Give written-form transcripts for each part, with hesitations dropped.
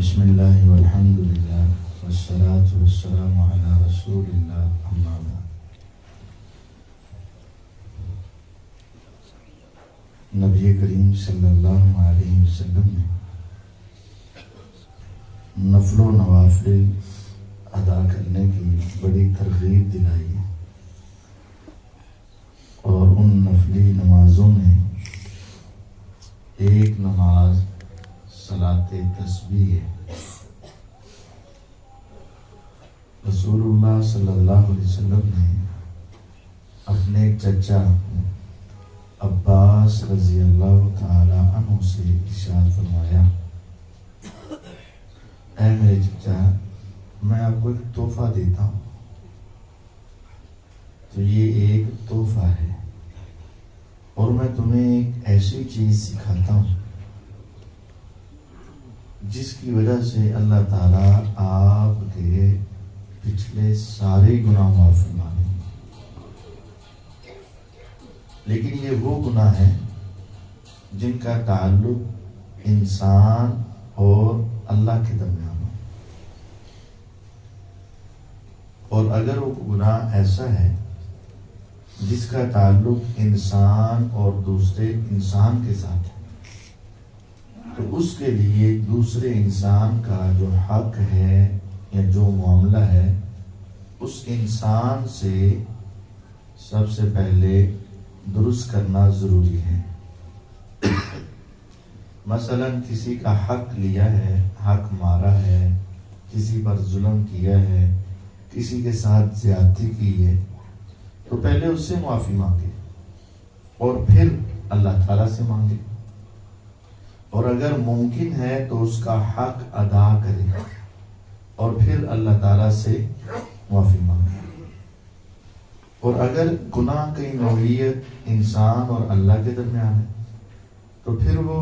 بسم اللہ والحمد للہ والصلاة والسلام علی رسول اللہ اما بعد۔ نبی کریم صلی اللہ علیہ وسلم نے نفل و نوافل ادا کرنے کی بڑی ترغیب دلائی ہے، اور ان نفلی نمازوں میں ایک نماز صلاۃ تسبیح ہے۔ رسول اللہ صلی اللہ علیہ وسلم نے اپنے چچا عباس رضی اللہ تعالی عنہ سے ارشاد فرمایا، اے میرے چچا، میں آپ کو ایک تحفہ دیتا ہوں، تو یہ ایک تحفہ ہے، اور میں تمہیں ایک ایسی چیز سکھاتا ہوں جس کی وجہ سے اللہ تعالیٰ آپ کے پچھلے سارے گناہ معاف فرما دیں گے، لیکن یہ وہ گناہ ہیں جن کا تعلق انسان اور اللہ کے درمیان ہو، اور اگر وہ گناہ ایسا ہے جس کا تعلق انسان اور دوسرے انسان کے ساتھ ہے، تو اس کے لیے دوسرے انسان کا جو حق ہے یا جو معاملہ ہے، اس انسان سے سب سے پہلے درست کرنا ضروری ہے۔ مثلا کسی کا حق لیا ہے، حق مارا ہے، کسی پر ظلم کیا ہے، کسی کے ساتھ زیادتی کی ہے، تو پہلے اس سے معافی مانگے اور پھر اللہ تعالیٰ سے مانگے، اور اگر ممکن ہے تو اس کا حق ادا کرے اور پھر اللہ تعالیٰ سے معافی مانگے۔ اور اگر گناہ کی نوعیت انسان اور اللہ کے درمیان ہے تو پھر وہ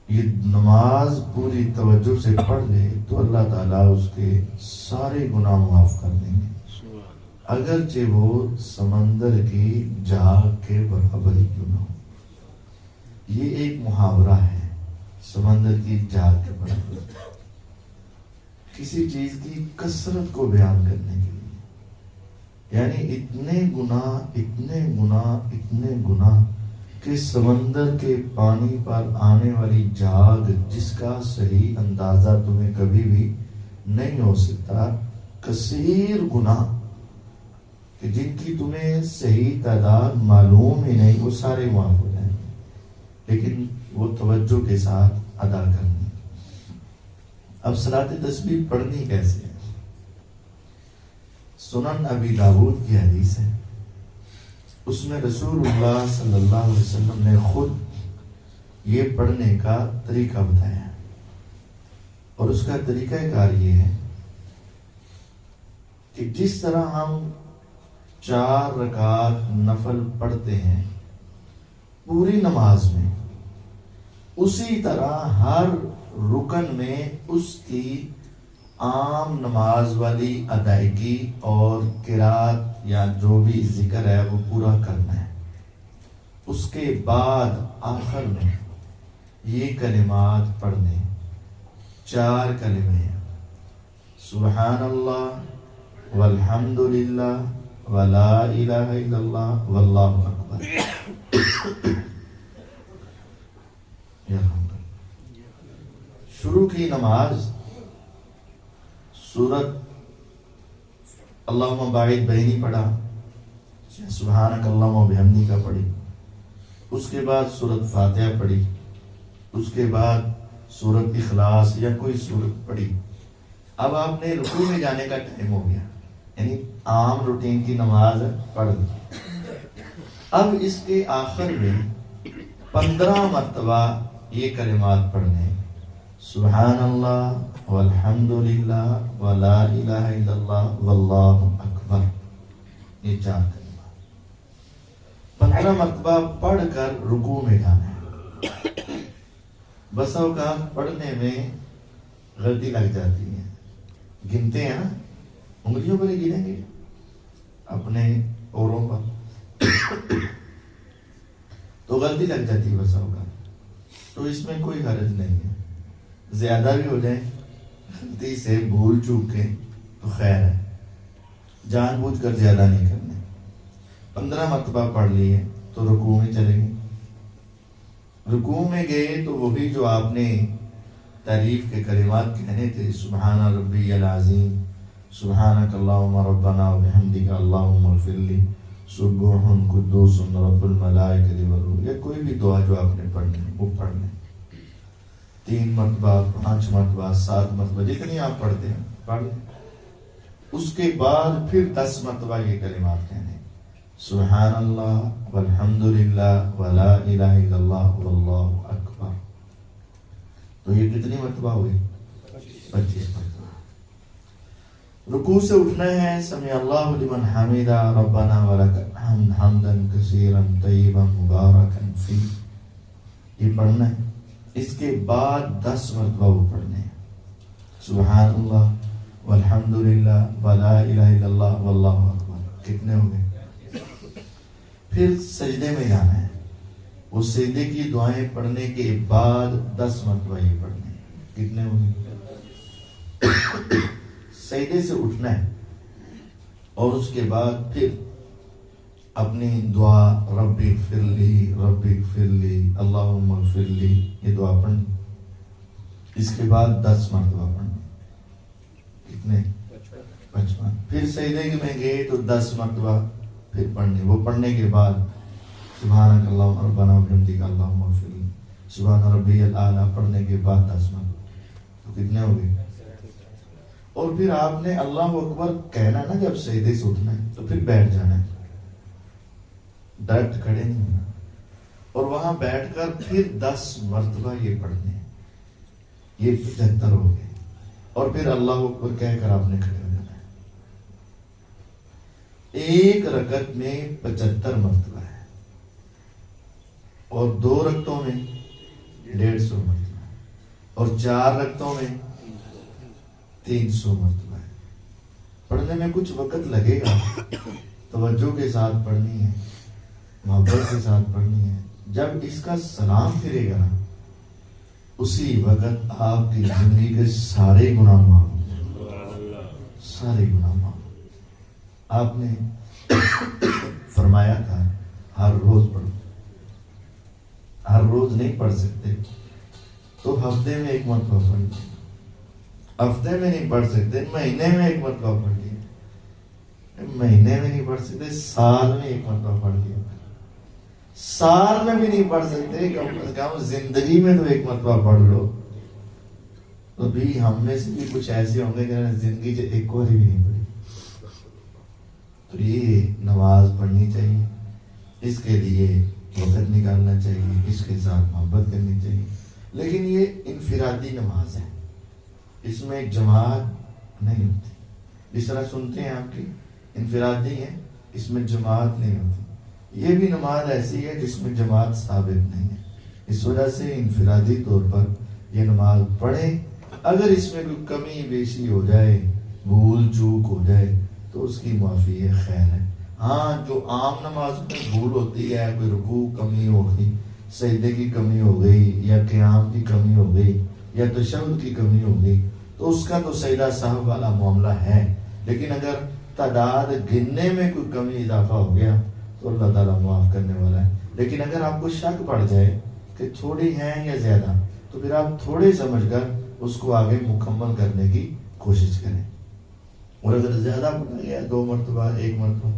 یہ نماز پوری توجہ سے پڑھ لے تو اللہ تعالیٰ اس کے سارے گناہ معاف کر دیں گے، اگرچہ وہ سمندر کی جھاگ کے برابر ہی کیوں نہ ہو۔ یہ ایک محاورہ ہے، سمندر کی جھاگ کے برابر، کسی چیز کی کثرت کو بیان کرنے کے لیے، یعنی اتنے گناہ کہ سمندر کے پانی پر آنے والی جھاگ جس کا صحیح اندازہ تمہیں کبھی بھی نہیں ہو سکتا، کثیر گناہ کہ جن کی تمہیں صحیح تعداد معلوم ہی نہیں، وہ سارے معاف ہو جائیں، لیکن وہ توجہ کے ساتھ ادا کرنی۔ اب صلاۃ تسبیح پڑھنی کیسے ہے؟ سنن ابی داؤد کی حدیث ہے، اس میں رسول اللہ صلی اللہ علیہ وسلم نے خود یہ پڑھنے کا طریقہ بتایا، اور اس کا طریقہ کار یہ ہے کہ جس طرح ہم 4 رکعت نفل پڑھتے ہیں پوری نماز میں، اسی طرح ہر رکن میں اس کی عام نماز والی ادائیگی اور قرات یا جو بھی ذکر ہے وہ پورا کرنا ہے۔ اس کے بعد آخر میں یہ کلمات پڑھنے، 4 کلمے ہیں، سبحان اللہ والحمد للہ ولا الہ الا اللہ واللہ اکبر۔ شروع کی نماز سورت اللہم باعث بینی پڑھا، سبحانک اللہم و بحمدک پڑھی، اس کے بعد سورت فاتحہ پڑھی، اس کے بعد سورت اخلاص یا کوئی سورت پڑھی۔ اب آپ نے رکوع میں جانے کا ٹائم ہو گیا، یعنی عام روٹین کی نماز پڑھ لی۔ اب اس کے آخر میں 15 مرتبہ یہ کلمات پڑھنے، سبحان اللہ والحمد للہ ولا الہ الا اللہ واللہ اکبر، یہ 4 کلمات 15 مرتبہ پڑھ کر رکوع میں جانا ہے۔ بس اوقات پڑھنے میں غلطی لگ جاتی ہے، گنتے ہیں نا، انگلیوں پر ہی گنیں گے اپنے اوروں پر تو غلطی لگ جاتی ہے بس اوقات، تو اس میں کوئی حرج نہیں ہے، زیادہ بھی ہو جائیں غلطی سے بھول چوک کے تو خیر ہے، جان بوجھ کر زیادہ نہیں کرنے۔ 15 مرتبہ پڑھ لیے تو رکوع میں چلے گئے، رکوع میں گئے تو وہی جو آپ نے تعریف کے کلمات کہنے تھے، سبحان ربی العظیم، سبحانک اللہم ربنا وبحمدک اللہم اغفر لی، سبوح قدوس رب الملائکۃ والروح، یا کوئی بھی دعا جو آپ نے پڑھنی ہے وہ پڑھ لیں، 3 مرتبہ، 5 مرتبہ، 7 مرتبہ، جتنی آپ پڑھتے ہیں پڑھ لیں۔ اس کے بعد پھر 10 مرتبہ یہ کلمات کہنے، سبحان اللہ والحمد للہ ولا الہ الا اللہ واللہ اکبر۔ تو یہ کتنی مرتبہ ہوئی؟ 25 مرتبہ۔ رکوع سے اٹھنا ہے، سمع اللہ لمن حمدہ ربنا ولک الحمد حمدا کثیرا طیبا مبارکا فیہ، یہ پڑھنا ہے۔ اس کے بعد 10 مرتبہ وہ پڑھنے ہیں، سبحان اللہ والحمد للہ ولا الہ الا اللہ واللہ اکبر۔ کتنے ہو گئے؟ پھر سجدے میں جانا ہے، وہ سجدے کی دعائیں پڑھنے کے بعد 10 مرتبہ یہ پڑھنے ہیں۔ کتنے ہو گئے؟ سجدے سے اٹھنا ہے اور اس کے بعد پھر اپنی دعا رب اغفر لی اللہم اغفر لی، یہ دعا پڑھنی، اس کے بعد 10 مرتبہ پڑھنی۔ کتنے؟ 55۔ پھر سجدے میں گئے تو 10 مرتبہ پھر پڑھنی، وہ پڑھنے کے بعد سبحانک اللہم ربنا وبحمدک اللہم اغفر لی، سبحان ربی الاعلیٰ پڑھنے کے بعد 10 مرتبہ، تو کتنے ہو گئے؟ اور پھر آپ نے اللہ اکبر کہنا نا جب سجدے سے اٹھنا ہے تو پھر بیٹھ جانا ہے، ڈائریکٹ کھڑے نہیں ہونا، اور وہاں بیٹھ کر پھر 10 مرتبہ یہ پڑھنے ہیں، یہ 75 ہو گئے، اور پھر اللہ اکبر کہہ کر آپ نے کھڑے ہو جانا ہے۔ ایک رکعت میں 75 مرتبہ ہے، اور 2 رکعتوں میں 150 مرتبہ ہے، اور 4 رکعتوں میں 300 مرتبہ ہے۔ پڑھنے میں کچھ وقت لگے گا، توجہ کے ساتھ پڑھنی ہے، محبت کے ساتھ پڑھنی ہے۔ جب اس کا سلام پھرے گا نا، اسی وقت آپ کی زندگی کے سارے گناہ معاف ہو جائیں، سارے گناہ معاف۔ آپ نے فرمایا تھا ہر روز پڑھو، ہر روز نہیں پڑھ سکتے تو ہفتے میں 1 مرتبہ پڑھ لیں، ہفتے میں نہیں پڑھ سکتے مہینے میں 1 مرتبہ پڑھ لیا، مہینے میں نہیں پڑھ سکتے سال میں 1 مرتبہ پڑھ لیا، سال میں بھی نہیں پڑھ سکتے کم از کم زندگی میں تو 1 مرتبہ پڑھ لو۔ تو بھی ہم میں سے بھی کچھ ایسے ہوں گے کہ زندگی سے 1 بار بھی نہیں پڑھی۔ تو یہ نماز پڑھنی چاہیے، اس کے لیے وقت نکالنا چاہیے، اس کے ساتھ محبت کرنی چاہیے، لیکن یہ انفرادی نماز ہے، اس میں جماعت نہیں ہوتی۔ جس طرح سنتے ہیں آپ کی انفرادی ہے، اس میں جماعت نہیں ہوتی۔ یہ بھی نماز ایسی ہے جس میں جماعت ثابت نہیں ہے، اس وجہ سے انفرادی طور پر یہ نماز پڑھیں۔ اگر اس میں کوئی کمی بیشی ہو جائے، بھول چوک ہو جائے تو اس کی معافی ہے، خیر ہے۔ ہاں جو عام نماز میں بھول ہوتی ہے، کوئی رکوع کمی ہو گئی، سجدے کی کمی ہو گئی، یا قیام کی کمی ہو گئی، یا تشہد کی کمی ہو گئی، تو اس کا تو سجدہ سہو والا معاملہ ہے، لیکن اگر تعداد گننے میں کوئی کمی اضافہ ہو گیا تو اللہ تعالیٰ معاف کرنے والا ہے۔ لیکن اگر آپ کو شک پڑ جائے کہ تھوڑی ہیں یا زیادہ، تو پھر آپ تھوڑے سمجھ کر اس کو آگے مکمل کرنے کی کوشش کریں، اور اگر زیادہ پڑا گیا 2 مرتبہ 1 مرتبہ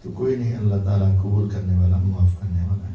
تو کوئی نہیں، اللہ تعالیٰ قبول کرنے والا، معاف کرنے والا ہے۔